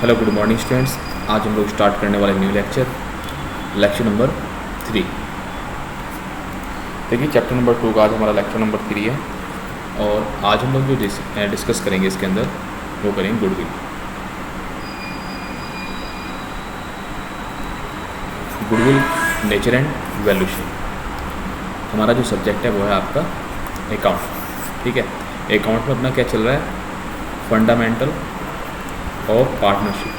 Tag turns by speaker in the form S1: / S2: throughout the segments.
S1: Hello good morning students. आज हम लोग स्टार्ट करने वाले न्यू लेक्चर नंबर 3। देखिए चैप्टर नंबर 2 का आज हमारा लेक्चर नंबर 3 है और आज हम लोग जो डिस्कस करेंगे इसके अंदर वो करेंगे goodwill. Goodwill nature and valuation. हमारा जो सब्जेक्ट है वो है आपका अकाउंट। ठीक है, अकाउंट में अपना क्या चल रहा है, फंडामेंटल और पार्टनरशिप।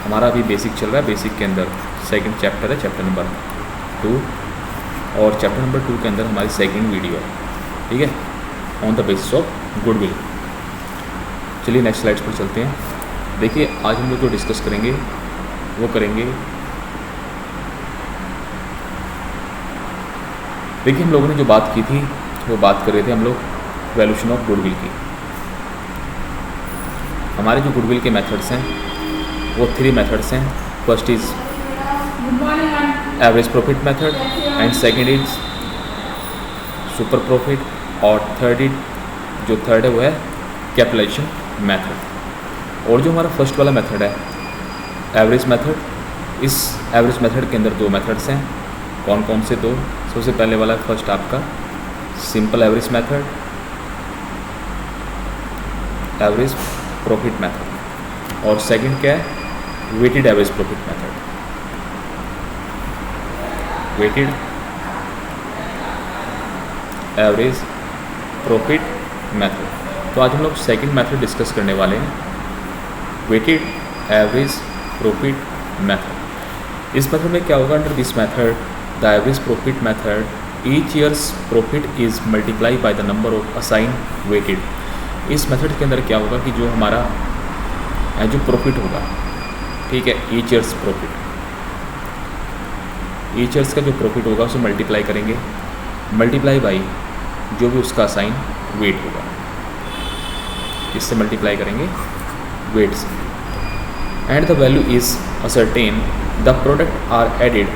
S1: हमारा अभी बेसिक चल रहा है। बेसिक के अंदर सेकंड चैप्टर है, चैप्टर नंबर 2, और चैप्टर नंबर 2 के अंदर हमारी सेकंड वीडियो है। ठीक है, on the basis of goodwill. चलिए नेक्स्ट स्लाइड्स पर चलते हैं। देखिए आज हम लोग जो डिस्कस करेंगे वो करेंगे, देखिए हम लोगों ने जो बात की थी वो बात कर रहे थे हम लोग वैल्यूशन ऑफ गुडविल की। हमारे जो गुडविल के मेथड्स हैं वो 3 मेथड्स हैं। First is average profit method, and second is super profit, और थर्ड है वो है कैपिटलाइजेशन मेथड। और जो हमारा फर्स्ट वाला मेथड है एवरेज मेथड, इस एवरेज मेथड के अंदर 2 मेथड्स हैं। कौन कौन से 2? सबसे पहले वाला फर्स्ट आपका simple average method, average profit method, और सेकंड क्या है, weighted average profit method. Weighted average profit method. तो आज हम लोग सेकंड मेथड डिस्कस करने वाले हैं, वेटेड एवरेज प्रॉफिट मेथड। इस मेथड में क्या होगा, under this method the average profit method each year's profit is multiply by the number of assign weighted. इस मेथड के अंदर क्या होगा कि जो हमारा जो प्रॉफिट होगा, ठीक है, each year's profit, each years का जो प्रॉफिट होगा उसे मल्टीप्लाई करेंगे, मल्टीप्लाई बाई जो भी उसका असाइन वेट होगा। इससे मल्टीप्लाई करेंगे वेट से, and the value is ascertain the product are added.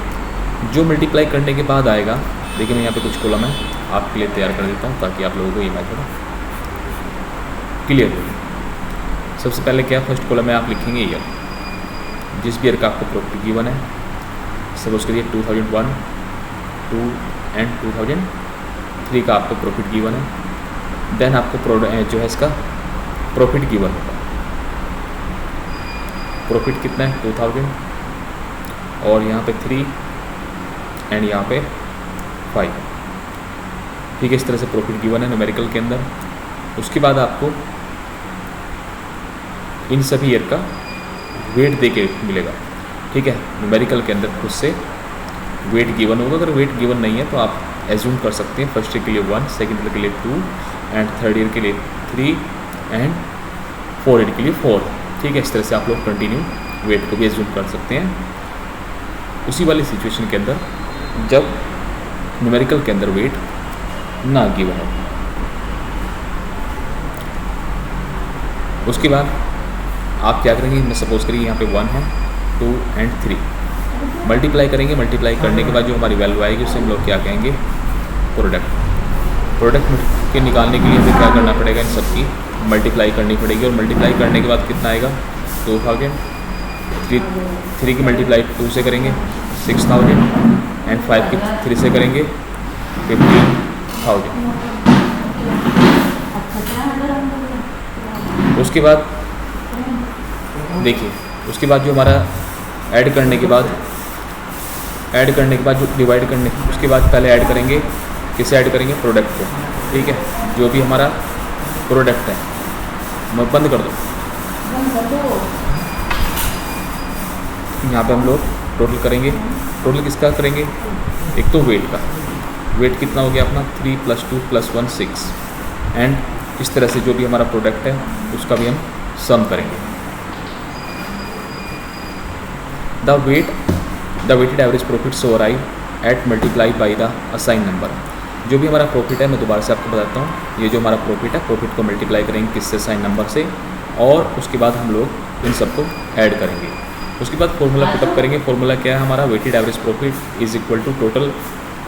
S1: जो मल्टीप्लाई करने के बाद आएगा, देखिए मैं यहाँ पे कुछ कॉलम है आपके लिए तैयार कर देता हूँ ताकि आप लोगों को ये मेथड क्लियर हो। सबसे पहले क्या, फर्स्ट कॉलम में आप लिखेंगे ईयर, जिस भी ईयर का आपको प्रॉफिट गिवन है। सपोज करिए 2001, 2 एंड 2003 का आपको प्रॉफिट गिवन है। देन आपको जो है इसका प्रॉफिट गिवन होगा। प्रॉफिट कितना है 2000, और यहाँ पे 3 एंड यहाँ पे 5। ठीक है, इस तरह से प्रॉफिट गिवन है न्यूमेरिकल के अंदर। उसके बाद आपको इन सभी ईयर का वेट दे के मिलेगा। ठीक है, न्यूमेरिकल के अंदर खुद से वेट गिवन होगा। अगर वेट गिवन नहीं है तो आप एज्यूम कर सकते हैं फर्स्ट ईयर के लिए 1, सेकेंड ईयर के लिए 2, एंड थर्ड ईयर के लिए 3, एंड फोर्थ ईयर के लिए 4। ठीक है, इस तरह से आप लोग कंटिन्यू वेट को भी एज्यूम कर सकते हैं। उसी वाली सिचुएशन के अंदर जब न्यूमेरिकल के अंदर वेट ना गिवन हो, उसके बाद आप क्या करेंगे, मैं सपोज करिए यहाँ पे 1 है, 2 एंड 3, मल्टीप्लाई करेंगे। मल्टीप्लाई करने के बाद जो हमारी वैल्यू आएगी उसे हम लोग क्या कहेंगे, प्रोडक्ट के निकालने के लिए हमें क्या करना पड़ेगा, इन सब की मल्टीप्लाई करनी पड़ेगी। और मल्टीप्लाई करने के बाद कितना आएगा 2000, 3 की मल्टीप्लाई 2 से करेंगे 6000, एंड 5 की 3 से करेंगे 15,000। उसके बाद देखिए, उसके बाद जो हमारा ऐड करने के बाद जो डिवाइड करने, उसके बाद पहले ऐड करेंगे, किसे ऐड करेंगे, प्रोडक्ट को। ठीक है, जो भी हमारा प्रोडक्ट है, मैं बंद कर दो। यहाँ पे हम लोग टोटल करेंगे। टोटल किसका करेंगे, एक तो वेट का, वेट कितना हो गया अपना 3 + 2 + 1 6, एंड इस तरह से जो भी हमारा प्रोडक्ट है उसका भी हम सम करेंगे। The weighted average profit so arrive at multiply by the assign number. जो भी हमारा प्रॉफिट है, मैं दोबारा से आपको बताता हूँ, ये जो हमारा प्रॉफिट है, प्रॉफिट को मल्टीप्लाई करेंगे किससे, असाइन नंबर से, और उसके बाद हम लोग इन सबको ऐड करेंगे। उसके बाद फॉर्मूला पुटअप करेंगे। फॉर्मूला क्या है हमारा, weighted average profit is equal to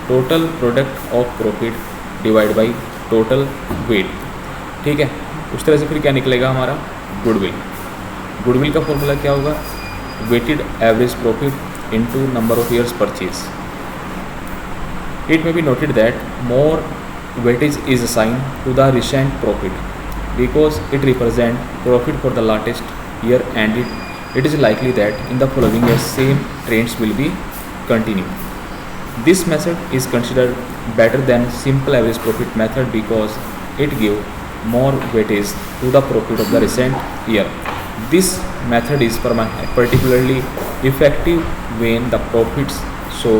S1: total product of profit divide by total weight. ठीक है, उस तरह से फिर क्या निकलेगा हमारा गुडविल। गुडविल का फॉर्मूला क्या होगा, weighted average profit into number of years purchase. It may be noted that more weightage is assigned to the recent profit because it represents profit for the latest year, and it is likely that in the following year same trends will be continued. This method is considered better than simple average profit method because it gives more weightage to the profit of the recent year. This method is particularly effective when the profits show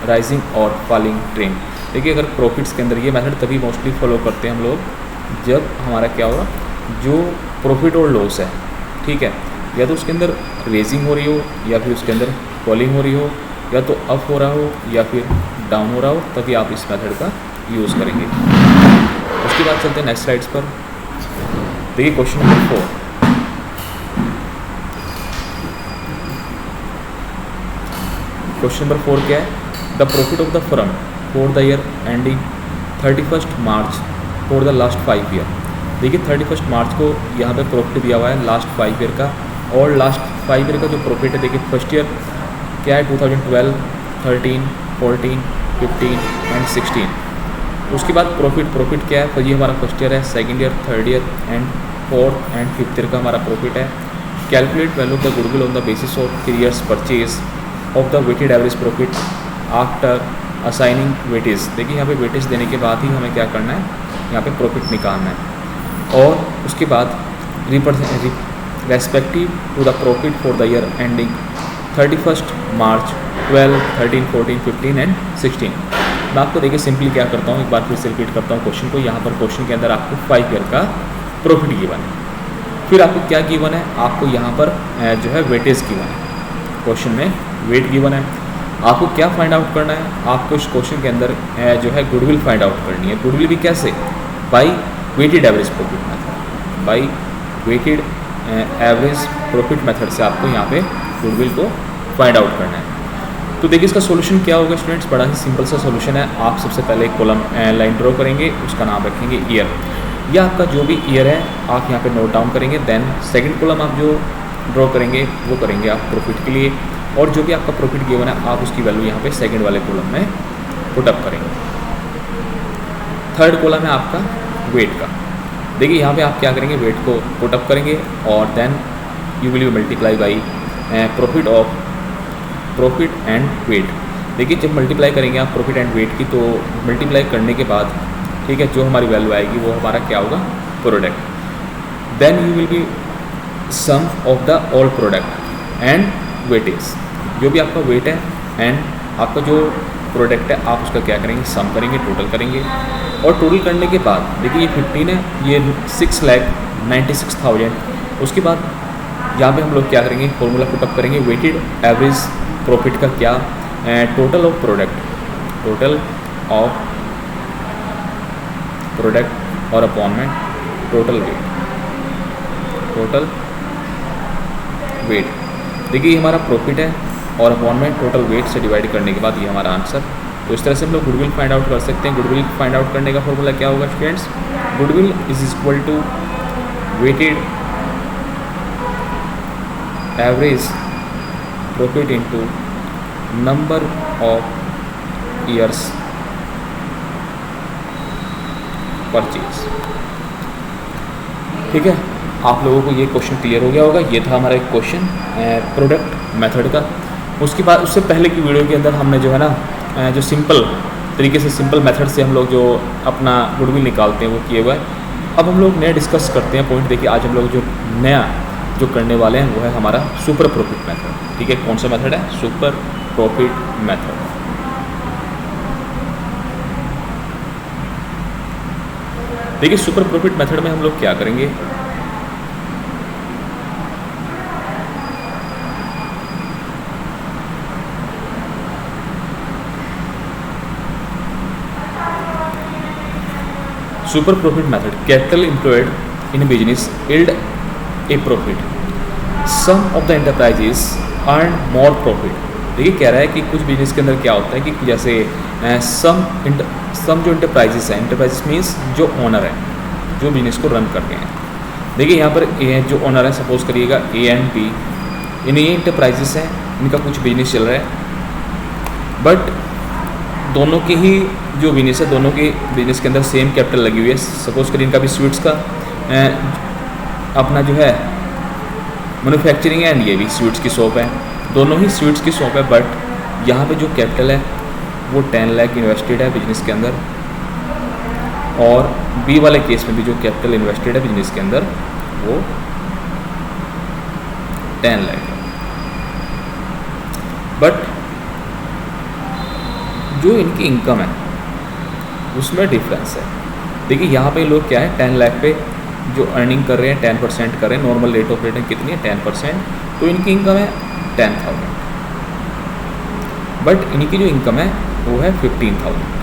S1: rising or falling trend. देखिए, अगर profits के अंदर ये method तभी mostly follow करते हैं हम लोग जब हमारा क्या होगा, जो प्रॉफिट और लॉस है, ठीक है, या तो उसके अंदर रेजिंग हो रही हो या फिर उसके अंदर फॉलिंग हो रही हो, या तो अप हो रहा हो या फिर डाउन हो रहा हो, तभी आप इस मेथड का यूज़ करेंगे। उसके बाद चलते हैं नेक्स्ट स्लाइड्स पर। देखिए क्वेश्चन नंबर 4। क्वेश्चन नंबर 4 क्या है, the profit of the firm for the year ending 31 March for the last 5 year. देखिए 31 मार्च को यहाँ पे प्रॉफिट दिया हुआ है लास्ट 5 ईयर का, और लास्ट 5 ईयर का जो प्रॉफिट है, देखिए फर्स्ट ईयर क्या है 2012, 13, 14, 15 एंड 16। उसके बाद प्रॉफिट क्या है, तो ये हमारा फर्स्ट ईयर है, second year, third year and fourth and fifth year का हमारा प्रॉफिट है। Calculate value of the goodwill on the basis of 3 years purchase of the weighted average profit after assigning weightage. देखिए यहाँ पे weightage देने के बाद ही हमें क्या करना है, यहाँ पे प्रॉफिट निकालना है, और उसके बाद respective to the profit for the year ending 31 March 12, 13, 14, 15 and 16। मैं आपको देखिए सिंपली क्या करता हूँ, एक बार फिर से रिपीट करता हूँ क्वेश्चन को। यहाँ पर क्वेश्चन के अंदर आपको 5 ईयर का प्रॉफिट गिवन है, फिर आपको क्या गिवन है, आपको यहाँ पर जो है वेटेज गिवन है, क्वेश्चन में वेट गिवन है। आपको क्या फाइंड आउट करना है, आपको इस क्वेश्चन के अंदर जो है गुडविल फाइंड आउट करनी है। गुडविल भी कैसे, by weighted average profit method, by weighted average profit method से आपको यहाँ पे गुडविल को फाइंड आउट करना है। तो देखिए इसका सोल्यूशन क्या होगा स्टूडेंट्स, बड़ा ही सिंपल सा सोल्यूशन है। आप सबसे पहले एक कॉलम लाइन ड्रॉ करेंगे, उसका नाम रखेंगे ईयर, या आपका जो भी ईयर है आप यहाँ पे नोट डाउन करेंगे। देन सेकंड कॉलम आप जो ड्रॉ करेंगे वो करेंगे आप प्रॉफिट के लिए, और जो भी आपका प्रॉफिट गिवन है आप उसकी वैल्यू यहाँ पे सेकंड वाले कॉलम में पुट अप करेंगे। थर्ड कॉलम है आपका वेट का। देखिए यहाँ पे आप क्या करेंगे, वेट को पुट अप करेंगे और then you will multiply by profit and weight. देखिए जब मल्टीप्लाई करेंगे आप प्रॉफिट एंड वेट की, तो मल्टीप्लाई करने के बाद ठीक है जो हमारी वैल्यू आएगी वो हमारा क्या होगा, product. Then you will be sum of the all product and weightage. जो भी आपका वेट है एंड आपका जो प्रोडक्ट है आप उसका क्या करेंगे, सम करेंगे, टोटल करेंगे। और टोटल करने के बाद देखिए ये 15 है, ये 6,96,000। उसके बाद यहाँ पे हम लोग क्या करेंगे, फॉर्मूला पुटअप करेंगे, वेटेड एवरेज प्रॉफिट का क्या, total of product, total of product और अपॉन में टोटल वेट, टोटल वेट। देखिए ये हमारा प्रॉफिट है और अपॉन में टोटल वेट से डिवाइड करने के बाद ये हमारा आंसर। तो इस तरह से हम लोग गुडविल फाइंड आउट कर सकते हैं। गुडविल फाइंड आउट करने का फॉर्मूला क्या होगा students, goodwill is equal to weighted average profit into number of years purchase. ठीक है, आप लोगों को ये क्वेश्चन क्लियर हो गया होगा। ये था हमारा एक क्वेश्चन प्रोडक्ट मेथड का। उसके बाद उससे पहले की वीडियो के अंदर हमने जो है ना जो सिंपल तरीके से, सिंपल मेथड से हम लोग जो अपना गुडविल निकालते हैं वो किए हुआ है। अब हम लोग नया डिस्कस करते हैं पॉइंट। देखिए आज हम लोग जो नया जो करने वाले हैं वो है हमारा सुपर प्रॉफिट मेथड। ठीक है, कौन सा मेथड है, सुपर प्रॉफिट मेथड। देखिए सुपर प्रॉफिट मेथड में हम लोग क्या करेंगे, super profit method, capital employed in business yield a profit, sum of the enterprises earn more profit. देखिए कह रहा है कि कुछ बिजनेस के अंदर क्या होता है कि जैसे सम जो इंटरप्राइजेस हैं, इंटरप्राइजेस मीन्स जो ओनर है, जो बिजनेस को रन करते हैं, देखिए यहाँ पर ये जो ओनर है, सपोज करिएगा ए एंड बी, इन ये इंटरप्राइजेस हैं, इनका कुछ बिजनेस चल रहा है, बट दोनों के ही जो बिजनेस है, दोनों के बिजनेस के अंदर सेम कैपिटल लगी हुई है। सपोज करिए इनका भी स्वीट्स का अपना जो है मैन्युफैक्चरिंग है, एंड ये भी स्वीट्स की शॉप है, दोनों ही स्वीट्स की शॉप है, बट यहाँ पे जो कैपिटल है वो 10 लाख इन्वेस्टेड है बिजनेस के अंदर, और बी वाले केस में भी जो कैपिटल इन्वेस्टेड है बिजनेस के अंदर वो 10 लाख है। बट जो इनकी इनकम है उसमें डिफरेंस है। देखिए यहाँ पे लोग क्या है, 10 लाख पे जो अर्निंग कर रहे हैं 10% कर रहे हैं, नॉर्मल रेट ऑफ रिटर्न कितनी है 10%, तो इनकी इनकम है 10,000, बट इनकी जो इनकम है वो है 15,000।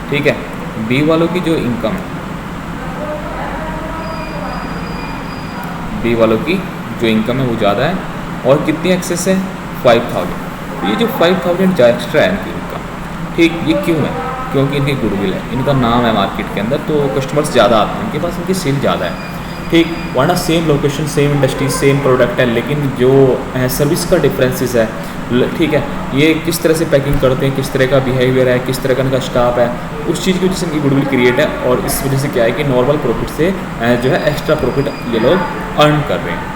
S1: ठीक है, बी वालों की जो इनकम है, बी वालों की जो इनकम है वो ज़्यादा है, और कितनी एक्सेस है 5,000। तो ये जो 5,000 जा एक्स्ट्रा है इनकी इनकम, ठीक, ये क्यों है? क्योंकि इनकी गुडविल है, इनका नाम है मार्केट के अंदर, तो कस्टमर्स ज़्यादा आते हैं इनके पास, इनकी सेल ज़्यादा है। ठीक, वरना same location, same industry, same product है, लेकिन जो सर्विस का डिफरेंसेस है, ठीक है, ये किस तरह से पैकिंग करते हैं, किस तरह का बिहेवियर है, किस तरह का इनका स्टाफ है, उस चीज़ की वजह से इनकी गुडविल क्रिएट है, और इस वजह से क्या है कि नॉर्मल प्रॉफिट से जो है एक्स्ट्रा प्रॉफिट ये लोग अर्न कर रहे हैं।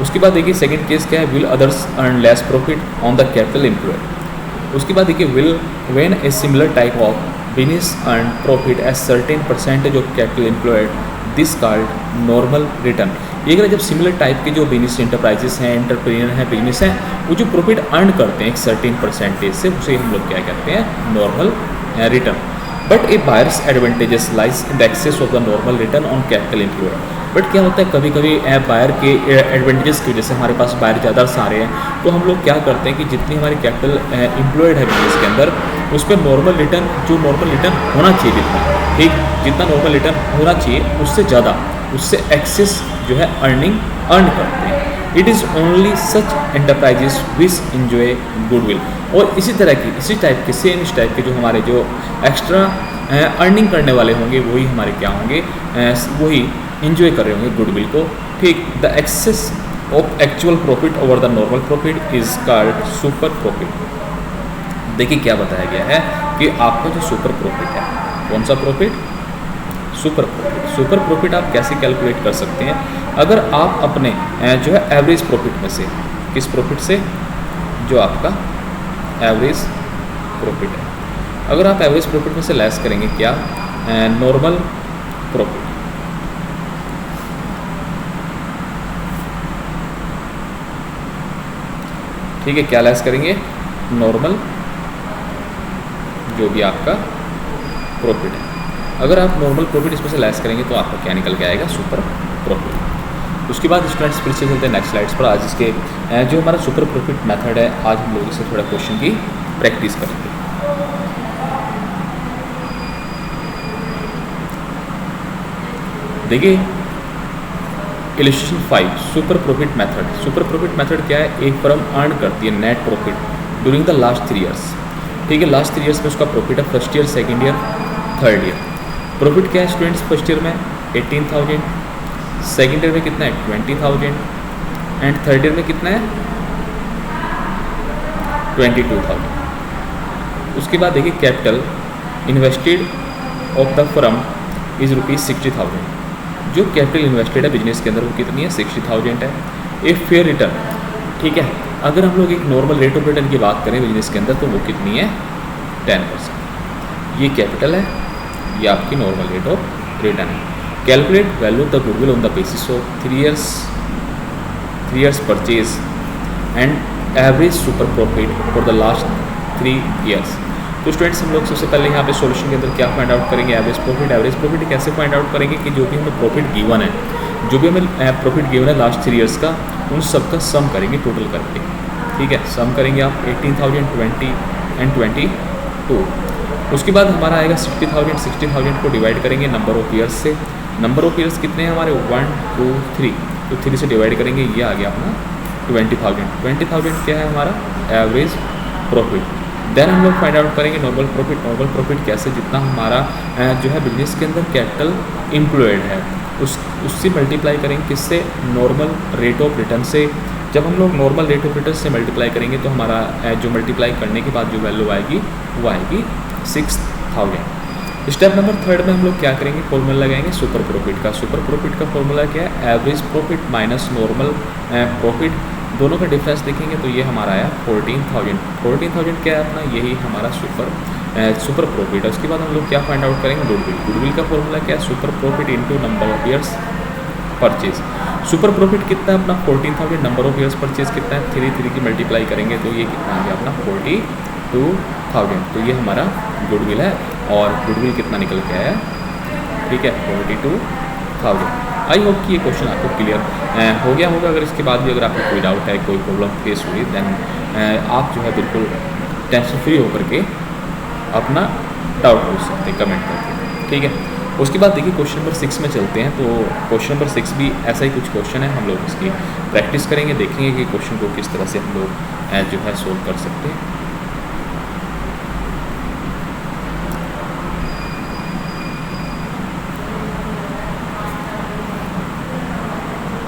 S1: उसके बाद देखिए सेकंड केस क्या है, will others earn less profit on the capital employed. उसके बाद देखिए will when a similar type of business earn profit as certain percentage of capital employed, this called normal return. ये अगर जब सिमिलर टाइप के जो बिजनेस इंटरप्राइजेस हैं, entrepreneur हैं, बिजनेस हैं, वो जो प्रॉफिट अर्न करते हैं एक सर्टेन परसेंटेज से, उसे हम लोग क्या कहते हैं, normal return. But a buyer's advantages lies in the excess of the normal return on capital employed. But क्या होता है, कभी कभी बायर के एडवांटेजेस की वजह से हमारे पास बायर ज़्यादा सारे हैं, तो हम लोग क्या करते हैं कि जितनी हमारी कैपिटल एम्प्लॉयड है बिजनेस के अंदर, उस पर नॉर्मल रिटर्न, जो नॉर्मल रिटर्न होना चाहिए जितना, ठीक, जितना नॉर्मल रिटर्न होना चाहिए उससे ज़्यादा, उससे एक्सेस जो है अर्निंग अर्न करते हैं। It is only such enterprises which enjoy goodwill. और इसी तरह की, इसी टाइप के, सेम इस टाइप के जो हमारे जो एक्स्ट्रा अर्निंग करने वाले होंगे, वही हमारे क्या होंगे, वही इंजॉय कर रहे होंगे गुडविल को। ठीक, the excess of actual profit over the normal profit is called super profit. देखिए क्या बताया गया है कि आपका जो सुपर प्रॉफिट है, कौन सा profit, super profit. Super profit आप कैसे कैलकुलेट कर सकते हैं, अगर आप अपने जो है एवरेज प्रॉफिट में से, किस प्रॉफिट से, जो आपका एवरेज प्रॉफिट है, अगर आप एवरेज प्रॉफिट में से लेस करेंगे क्या, नॉर्मल प्रॉफिट, ठीक है, क्या लेस करेंगे, नॉर्मल जो भी आपका प्रॉफिट है। अगर आप नॉर्मल प्रॉफिट इसमें से लेस करेंगे तो आपका क्या निकल के आएगा, सुपर प्रॉफिट। उसके बाद स्टूडेंट्स फिर से चलते हैं नेक्स्ट स्लाइड्स पर। आज इसके जो हमारा सुपर प्रॉफिट मेथड है, आज हम लोग इससे थोड़ा क्वेश्चन की प्रैक्टिस करेंगे। देखिए illustration 5, super profit method. Super profit method क्या है, एक फर्म अर्न करती है net profit during the last 3 years. ठीक है, लास्ट 3 ईयर्स में उसका प्रॉफिट है, first year, second year, third year. Profit क्या है स्टूडेंट्स, फर्स्ट ईयर में 18,000, सेकंड ईयर में कितना है 20,000, एंड थर्ड ईयर में कितना है 22,000। उसके बाद देखिए capital invested of the firm is ₹60,000। जो कैपिटल इन्वेस्टेड है बिजनेस के अंदर वो कितनी है, 60,000 है। ए फेयर रिटर्न, ठीक है, अगर हम लोग एक नॉर्मल रेट ऑफ रिटर्न की बात करें बिजनेस के अंदर तो वो कितनी है, 10%। ये कैपिटल है, ये आपकी नॉर्मल रेट ऑफ रिटर्न है। Calculate value of the goodwill on the basis of 3 years purchase and average super profit for the last 3 years. तो स्टूडेंट्स हम लोग सबसे पहले यहाँ पे सॉल्यूशन के अंदर क्या फाइंड आउट करेंगे, एवरेज प्रॉफिट। एवरेज प्रॉफिट कैसे फाइंड आउट करेंगे कि जो भी हमें प्रॉफिट गिवन है, जो भी हमें प्रॉफिट गिवन है लास्ट 3 ईयर्स का, उन सब का सम करेंगे टोटल करके। ठीक है, सम करेंगे आप 18,000, 20 एंड 22। उसके बाद हमारा आएगा 60,000, 60,000 को डिवाइड करेंगे नंबर ऑफ ईयर्स से। नंबर ऑफ ईयर्स कितने हैं हमारे, 1, 2, 3, तो 3 से डिवाइड करेंगे, ये आ गया अपना 20,000। 20,000 क्या है हमारा एवरेज प्रॉफिट। देन हम लोग फाइंड आउट करेंगे नॉर्मल प्रॉफिट। नॉर्मल प्रॉफिट कैसे, जितना हमारा जो है बिजनेस के अंदर कैपिटल एम्प्लॉयड है उससे मल्टीप्लाई करेंगे किससे, नॉर्मल रेट ऑफ रिटर्न से। जब हम लोग नॉर्मल रेट ऑफ रिटर्न से मल्टीप्लाई करेंगे तो हमारा जो मल्टीप्लाई करने के बाद जो वैल्यू आएगी वो आएगी 6000। स्टेप नंबर 3 में हम लोग क्या करेंगे, फॉर्मूला लगाएंगे सुपर प्रॉफिट का। सुपर प्रॉफिट का फॉर्मूला क्या है, average profit minus normal profit, दोनों का डिफरेंस देखेंगे तो ये हमारा आया 14000। 14000 क्या है अपना, यही हमारा सुपर प्रॉफिट है। उसके बाद हम लोग क्या फाइंड आउट करेंगे, गुडविल। गुडविल का फॉर्मूला क्या है, super profit into number of years purchase. Super profit कितना है अपना 14000, नंबर ऑफ ईयर्स परचेज कितना है 3 की मल्टीप्लाई करेंगे तो ये कितना आ गया अपना 42000। तो ये हमारा गुडविल है और गुडविल कितना निकल के आया, ठीक है 42000। आई होप कि ये क्वेश्चन आपको क्लियर हो गया होगा। अगर इसके बाद भी अगर आपको कोई डाउट है, कोई प्रॉब्लम फेस हुई, देन आप जो है बिल्कुल टेंशन फ्री होकर के अपना डाउट पूछ सकते हैं कमेंट करके, ठीक है। उसके बाद देखिए क्वेश्चन नंबर 6 में चलते हैं। तो क्वेश्चन नंबर 6 भी ऐसा ही कुछ क्वेश्चन है, हम लोग इसकी प्रैक्टिस करेंगे, देखेंगे कि क्वेश्चन को किस तरह से हम लोग जो है सोल्व कर सकते हैं।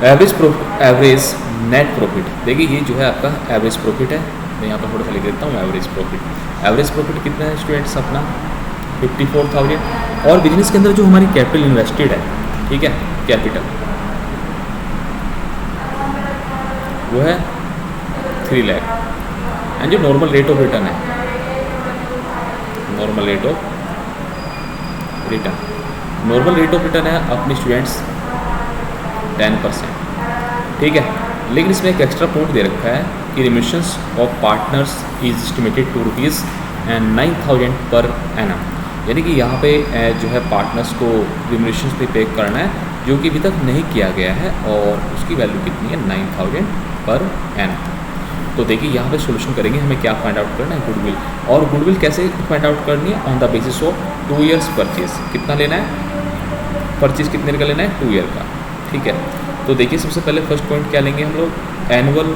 S1: एवरेज नेट प्रॉफिट, देखिए ये जो है आपका एवरेज प्रॉफिट है। मैं यहाँ पर थोड़ा सा लिख देता हूँ एवरेज प्रॉफिट। एवरेज प्रॉफिट कितना है स्टूडेंट्स अपना 54000। और बिजनेस के अंदर जो हमारी कैपिटल इन्वेस्टेड है, ठीक है, कैपिटल वो है 3 लाख। एंड जो नॉर्मल रेट ऑफ रिटर्न है, नॉर्मल रेट ऑफ रिटर्न है अपने स्टूडेंट्स 10%, ठीक है। लेकिन इसमें एक एक्स्ट्रा पॉइंट दे रखा है कि remunerations of partners is estimated to ₹9,000 per annum, यानी कि यहाँ पे जो है पार्टनर्स को रिमिशंस पे पे करना है जो कि अभी तक नहीं किया गया है और उसकी वैल्यू कितनी है 9,000 पर एनम। तो देखिए यहाँ पे सोल्यूशन करेंगे, हमें क्या फाइंड आउट करना है, गुडविल। और गुडविल कैसे फाइंड आउट करनी है, on the basis of 2 years purchase. कितना लेना है, परचेज कितने का लेना है 2 ईयर का, ठीक है। तो देखिए सबसे पहले फर्स्ट पॉइंट क्या लेंगे हम लोग, एनुअल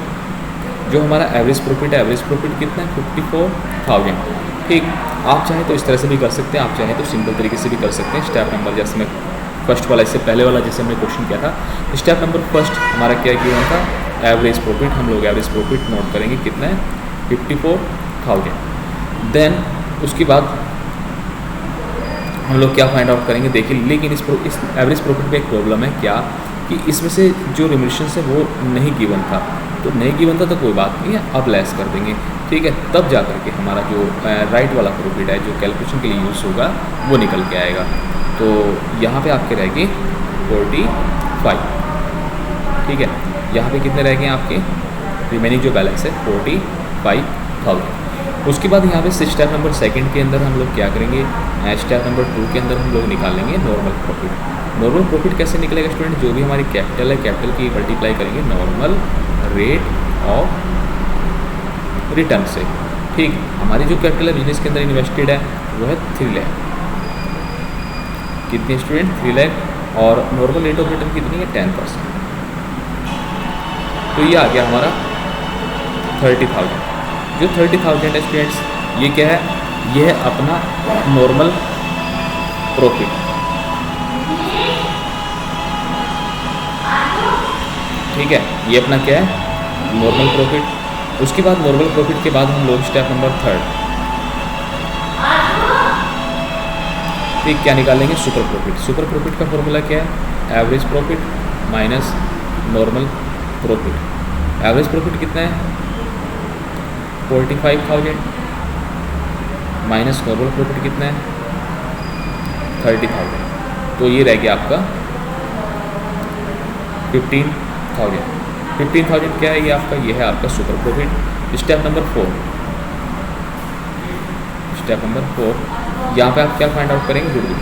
S1: जो हमारा एवरेज प्रॉफिट है, एवरेज प्रॉफिट कितना है 54000, ठीक। आप चाहें तो इस तरह से भी कर सकते हैं, आप चाहें तो सिंपल तरीके से भी कर सकते हैं। स्टेप नंबर जैसे मैं फर्स्ट वाला, इससे पहले वाला जैसे हमने क्वेश्चन किया था, स्टेप नंबर फर्स्ट हमारा क्या किया था, एवरेज प्रॉफिट। हम लोग एवरेज प्रॉफिट नोट करेंगे कितना है 54000। देन उसके बाद हम लोग क्या फाइंड आउट करेंगे, देखिए लेकिन इस एवरेज प्रॉफिट में एक प्रॉब्लम है क्या, कि इसमें से जो रिमिशन है वो नहीं गिवन था। तो नहीं गिवन था तो कोई बात नहीं है, अब लेस कर देंगे, ठीक है। तब जा करके हमारा जो राइट वाला प्रॉफिट है जो कैलकुलेशन के लिए यूज़ होगा वो निकल के आएगा। तो यहाँ पे आपके रहेंगे 45, ठीक है। यहाँ पे कितने रह गए आपके, रिमेनिंग जो बैलेंस है 45,000। उसके बाद यहाँ पे स्टेप नंबर 2 के अंदर हम लोग क्या करेंगे, स्टेप नंबर 2 के अंदर हम लोग निकालेंगे नॉर्मल प्रॉफिट। नॉर्मल प्रॉफिट कैसे निकलेगा स्टूडेंट, जो भी हमारी कैपिटल है, कैपिटल की मल्टीप्लाई करेंगे नॉर्मल रेट ऑफ रिटर्न से, ठीक। हमारी जो कैपिटल है बिजनेस के अंदर इन्वेस्टेड है वो है 3 लाख। कितने स्टूडेंट 3 लाख, और नॉर्मल रेट ऑफ रिटर्न कितनी है 10%। तो ये आ गया हमारा 30,000। जो 30,000 है स्टूडेंट्स, ये क्या है, ये है अपना नॉर्मल प्रॉफिट, ठीक है। ये अपना क्या है नॉर्मल प्रॉफिट। उसके बाद नॉर्मल प्रॉफिट के बाद हम लोग स्टेप नंबर 3 ठीक क्या निकालेंगे, सुपर प्रॉफिट। सुपर प्रॉफिट का फॉर्मूला क्या है, average profit minus normal profit. Average profit कितना है 45,000 माइनस नॉर्मल प्रॉफिट कितना है 30,000। तो ये रह गया आपका 15,000। 15,000 क्या है ये आपका, ये है आपका super profit. Step number 4, step number 4 यहाँ पे आप क्या फाइंड आउट करेंगे, गुडविल।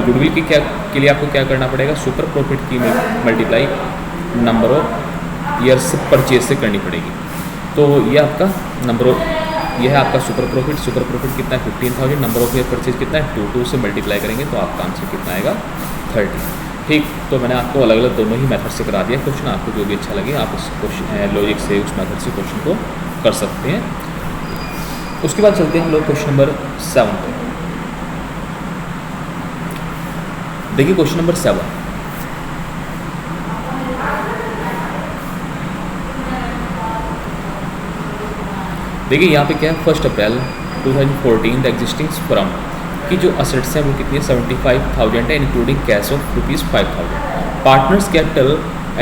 S1: गुडविल की क्या के लिए आपको क्या करना पड़ेगा, सुपर प्रॉफिट की multiply number of years purchase से करनी पड़ेगी। तो ये आपका ये है आपका सुपर प्रॉफिट। सुपर प्रॉफिट कितना है 15,000, नंबर ऑफ ईयर परचेज कितना है 2 से मल्टीप्लाई करेंगे तो आपका आंसर कितना आएगा 30। ठीक, तो मैंने आपको अलग अलग दोनों ही मेथड से करा दिया क्वेश्चन। आपको जो भी अच्छा लगे आप उस क्वेश्चन लॉजिक से उस मेथड से क्वेश्चन को कर सकते हैं। उसके बाद चलते हैं हम लोग क्वेश्चन नंबर 7 पे। देखिए क्वेश्चन नंबर 7, देखिए यहाँ पे क्या है, 1 अप्रैल 2014 द एग्जिस्टिंग फर्म की जो असेट्स हैं वो कितनी है, 75,000 है, including cash of ₹5,000। Partners capital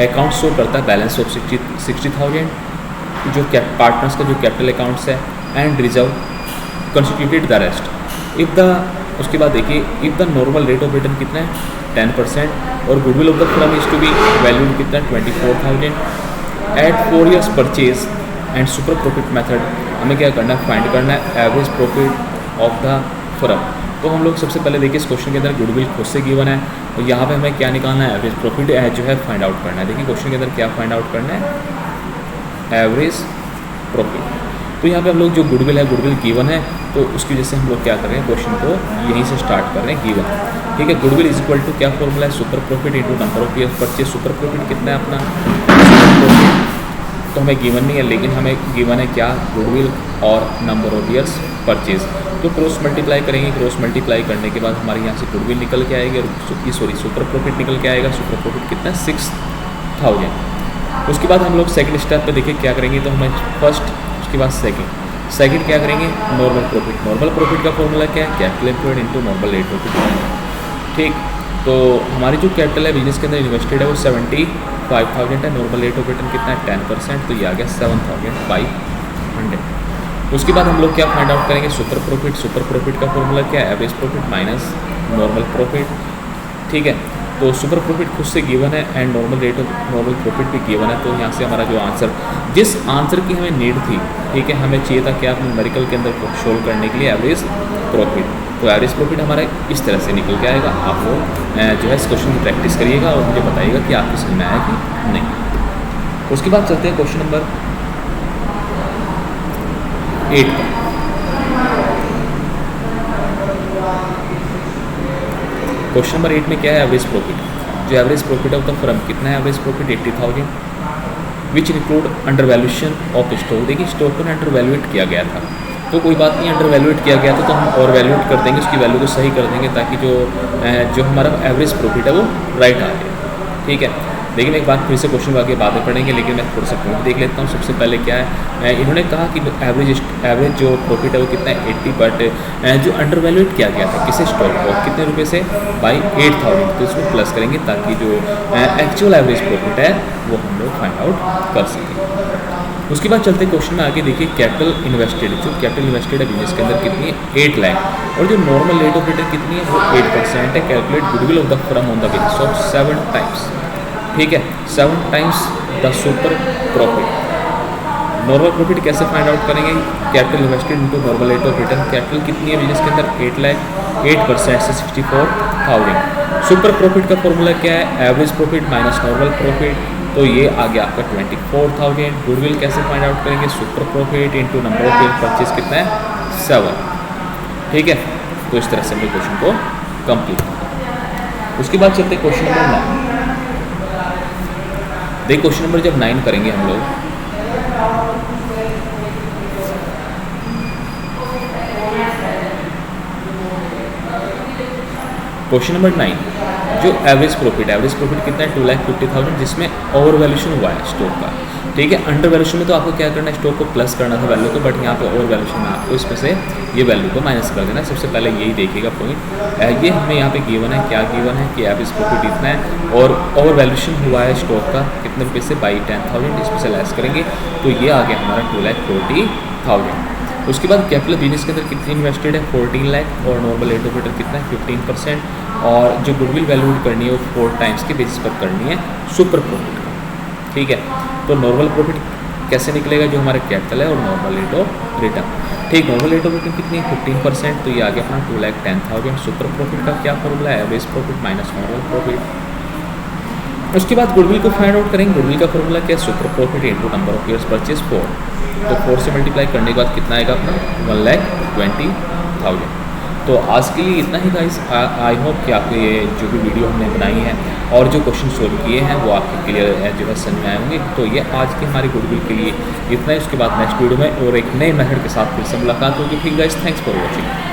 S1: account show करता है बैलेंस ऑफ 60,000, जो पार्टनर्स का जो कैपिटल अकाउंट्स है, and reserve constituted the rest. If the, उसके बाद देखिए if the normal rate of return कितना है 10%, और goodwill of the firm is to be valued कितना 24,000 at 4 years purchase and super profit method. हमें क्या करना है, फाइंड करना है average profit of the firm. तो हम लोग सबसे पहले देखिए इस क्वेश्चन के अंदर गुडविल खुद से गिवन है, और यहाँ पे हमें क्या निकालना है, एवरेज प्रॉफिट जो है फाइंड आउट करना है। देखिए क्वेश्चन के अंदर क्या फाइंड आउट करना है, एवरेज प्रॉफिट। तो यहाँ पे हम लोग जो गुडविल है, गुडविल गिवन है, तो उसकी वजह से हम लोग क्या कर रहे हैं, क्वेश्चन को यहीं से स्टार्ट कर रहे हैं, गिवन। ठीक है, गुडविल इज इक्वल टू क्या फॉर्मूला है, super profit into number of years purchase. Super profit कितना है अपना, तो हमें गिवन नहीं है, लेकिन हमें गिवन है क्या, गुडविल और नंबर ऑफ ईयर्स परचेज। तो क्रॉस मल्टीप्लाई करेंगे, क्रॉस मल्टीप्लाई करने के बाद हमारे यहाँ से गुडविल निकल के आएगी, और सॉरी सुपर प्रॉफिट निकल के आएगा। सुपर प्रॉफिट कितना है 6,000। उसके बाद हम लोग सेकंड स्टेप पे देखिए क्या करेंगे, तो हमें फर्स्ट, उसके बाद सेकंड क्या करेंगे, नॉर्मल प्रॉफिट। नॉर्मल प्रॉफिट का फॉर्मूला क्या है, capital employed into normal rate of return. ठीक, तो हमारी जो कैपिटल है बिजनेस के अंदर इन्वेस्टेड है वो 75,000 है, नॉर्मल रेट ऑफ रिटर्न कितना है 10%, तो ये आ गया 7,500। उसके बाद हम लोग क्या फाइंड आउट करेंगे, सुपर प्रॉफिट। सुपर प्रॉफिट का फॉर्मूला क्या है, average profit minus normal profit. ठीक है, तो सुपर प्रॉफिट खुद से गिवन है, and normal rate of normal profit भी गिवन है। तो यहाँ से हमारा जो आंसर, जिस आंसर की हमें नीड थी, ठीक है, हमें चाहिए था क्या, न्यूमेरिकल के अंदर सोल्व करने के लिए एवरेज प्रॉफिट। तो एवरेज प्रॉफिट हमारा इस तरह से निकल के आएगा। आप लोग जो है इस क्वेश्चन की प्रैक्टिस करिएगा और मुझे बताइएगा कि आपको समझ में आया कि नहीं। उसके बाद चलते हैं क्वेश्चन नंबर 8 पर। क्वेश्चन नंबर 8 में क्या है, एवरेज प्रॉफिट। जो average profit of the firm कितना है, average profit 80,000 which include under valuation of stock. देखिए स्टॉक को अंडर वैल्यूएट किया गया था, तो कोई बात नहीं, अंडर वैल्यूएट किया गया था तो हम और वैल्यूएट कर देंगे, उसकी वैल्यू को सही कर देंगे, ताकि जो हमारा एवरेज प्रॉफिट है वो राइट आ जाए। ठीक है, लेकिन एक बात फिर से क्वेश्चन आगे बाद में पढ़ेंगे, लेकिन मैं थोड़ा सा पॉइंट देख लेता हूँ। सबसे पहले क्या है, इन्होंने कहा कि एवरेज जो प्रॉफिट है वो कितना है 80, बट जो अंडर वैल्यूएट किया गया था किसे, स्टॉक को, कितने रुपए से, बाई 8,000। तो इसमें प्लस करेंगे ताकि जो एक्चुअल एवरेज प्रॉफिट है वो हम लोग फाइंड आउट कर सकें। उसके बाद चलते क्वेश्चन में आगे, देखिए कैपिटल इन्वेस्टेड। जो कैपिटल इन्वेस्टेड है बिजनेस के अंदर कितनी है 8 लाख, और जो नॉर्मल रेट ऑफ रिटर्न कितनी है वो 8% है। Calculate goodwill of the firm on the basis of 7 times. ठीक है, 7 times the super profit. Normal profit कैसे फाइंड आउट करेंगे, capital invested into normal rate of return. Capital कितनी है बिजनेस के अंदर 8 लाख, 8% से 64,000। सुपर प्रॉफिट का फॉर्मूला क्या है, average profit minus normal profit, तो ये आ गया आपका 24,000। गुडविल कैसे फाइंड आउट करेंगे, super profit into number of year purchase कितना है 7। ठीक है, तो इस तरह से हम क्वेश्चन को कंप्लीट। उसके बाद चलते क्वेश्चन नंबर 9। देखिए क्वेश्चन नंबर जब 9 करेंगे हम लोग, क्वेश्चन नंबर 9, जो एवरेज प्रॉफिट कितना है 2,50,000, जिसमें ओवर वैल्यूशन हुआ है स्टॉक का। ठीक है, अंडर वैल्यूशन में तो आपको क्या करना है, स्टॉक को प्लस करना था वैल्यू को, बट यहाँ पे ओवर वैल्यूशन में आपको इसमें से ये वैल्यू को माइनस कर देना है। सबसे पहले यही देखिएगा पॉइंट, ये हमें यहाँ पे गिवन है, क्या गिवन है कि एवरेज प्रॉफिट इतना है, और ओवर वैल्यूशन हुआ है स्टॉक का कितने रुपये से, बाई 10,000। इसमें से लेस करेंगे तो ये आ गया हमारा 2,40,000। उसके बाद कैपिटल बिजनेस के अंदर कितनी इन्वेस्टेड है 14 लाख, और नॉर्मल रेट ऑफ रिटर्न कितना है 15%, और जो गुडविल वैल्यू करनी है वो 4 टाइम्स के बेसिस पर करनी है सुपर प्रॉफिट का। ठीक है, तो नॉर्मल प्रॉफिट कैसे निकलेगा, जो हमारा कैपिटल है और नॉर्मल रेट ऑफ रिटर्न। ठीक, नॉर्मल रेट ऑफ रिटर्न कितनी है 15%, तो ये आ गया अपना 2,10,000। सुपर प्रॉफिट का क्या फॉर्मूला है, average profit minus normal profit. उसके बाद गुडविल को फाइंड आउट करेंगे। गुडविल का फॉर्मूला क्या है, super profit into number of years purchase 4, तो 4 से मल्टीप्लाई करने के बाद कितना आएगा अपना 1,20,000। तो आज के लिए इतना ही गाइस। आई होप कि आपको ये जो भी वीडियो हमने बनाई है और जो क्वेश्चन सोल्व किए हैं वो आपके क्लियर जो है समझ में आए होंगे। तो ये आज के हमारे गुडविल के लिए इतना ही। उसके बाद नेक्स्ट वीडियो में और एक नए मेथड के साथ फिर से मुलाकात होगी। ठीक गाइस, थैंक्स फॉर वॉचिंग।